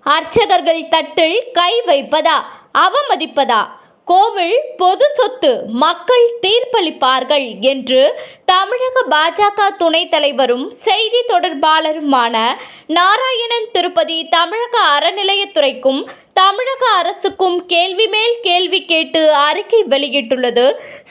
அர்ச்சகர்கள் தட்டில் கை வைப்பதா, அவமதிப்பதா? கோவில் பொது சொத்து, மக்கள் தீர்ப்பளிப்பார்கள் என்று தமிழக பாஜக துணைத் தலைவரும் செய்தி தொடர்பாளருமான நாராயணன் திருப்பதி தமிழக அறநிலையத்துறைக்கும் தமிழக அரசுக்கும் கேள்வி மேல் கேள்வி கேட்டு அறிக்கை வெளியிட்டுள்ளது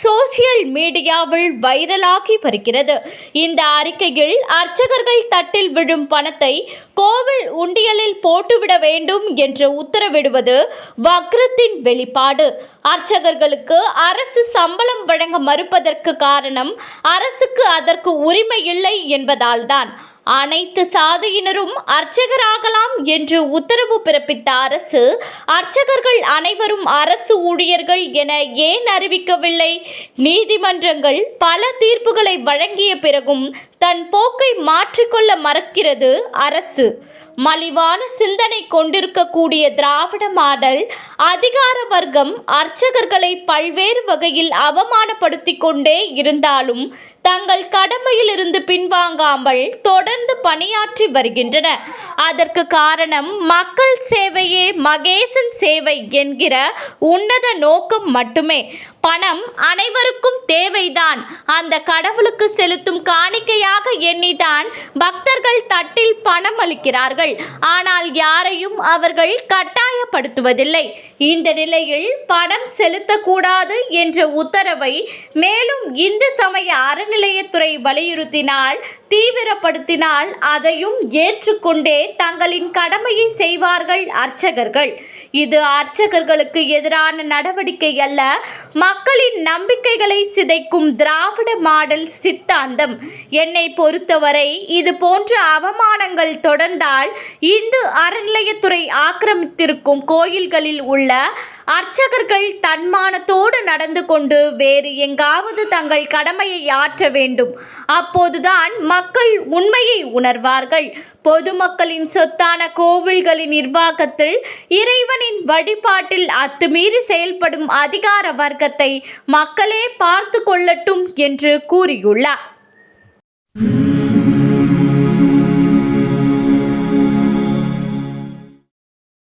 சோசியல் மீடியாவில் வைரலாகி வருகிறது. இந்த அறிக்கையில் அர்ச்சகர்கள் தட்டில் விழும் பணத்தை கோவில் உண்டியலில் போட்டுவிட வேண்டும் என்று உத்தரவிடுவது வக்ரத்தின் வெளிப்பாடு. அர்ச்சகர்களுக்கு அரசு சம்பளம் வழங்க மறுப்பதற்கு காரணம் அரசுக்கு அதற்கு உரிமை இல்லை என்பதால்தான். அனைத்து சாதியினரும் அர்ச்சகராகலாம் என்று உத்தரவு பிறப்பித்த அரசு, அர்ச்சகர்கள் அனைவரும் அரசு ஊழியர்கள் என ஏன் அறிவிக்கவில்லை? நீதிமன்றங்கள் பல தீர்ப்புகளை வழங்கிய பிறகும் தன் போக்கை மாற்றிக்கொள்ள மறுக்கிறது அரசு. மலிவான சிந்தனை கொண்டிருக்கக்கூடிய திராவிட மாடல் அதிகார வர்க்கம் அர்ச்சகர்களை பல்வேறு வகையில் அவமானப்படுத்தி கொண்டே இருந்தாலும் தங்கள் கடமையிலிருந்து பின்வாங்காமல் தொடர்ந்து பணியாற்றி வருகின்றன. அதற்கு காரணம் மக்கள் சேவையே மகேசன் சேவை என்கிற உன்னத நோக்கம் மட்டுமே. பணம் அனைவருக்கும் தேவைதான். அந்த கடவுளுக்கு செலுத்தும் காணிக்கையாக எண்ணிதான் பக்தர்கள் தட்டில் பணம் அளிக்கிறார்கள். ஆனால் யாரையும் அவர்கள் கட்டாயப்படுத்துவதில்லை. இந்த நிலையில் பணம் செலுத்தக்கூடாது என்ற உத்தரவை மேலும் இந்து சமய அறநிலையத்துறை வலியுறுத்தினால், தீவிரப்படுத்தினால் அதையும் ஏற்றுக்கொண்டே தங்களின் கடமையை செய்வார்கள் அர்ச்சகர்கள். இது அர்ச்சகர்களுக்கு எதிரான நடவடிக்கை அல்ல, மக்களின் நம்பிக்கைகளை சிதைக்கும் திராவிட மாடல் சித்தாந்தம். என்னை பொறுத்தவரை இது போன்ற அவமானங்கள் தொடர்ந்தால் இந்து அறநிலையத்துறை ஆக்கிரமித்திருக்கும் கோயில்களில் உள்ள அர்ச்சகர்கள் தன்மானத்தோடு நடந்து கொண்டு வேறு எங்காவது தங்கள் கடமையை ஆற்ற வேண்டும். அப்போதுதான் மக்கள் உண்மையை உணர்வார்கள். பொதுமக்களின் சொத்தான கோவில்களின் நிர்வாகத்தில், இறைவனின் வழிபாட்டில் அத்துமீறி செயல்படும் அதிகார வர்க்கத்தை மக்களே பார்த்து கொள்ளட்டும் என்று கூறியுள்ளார்.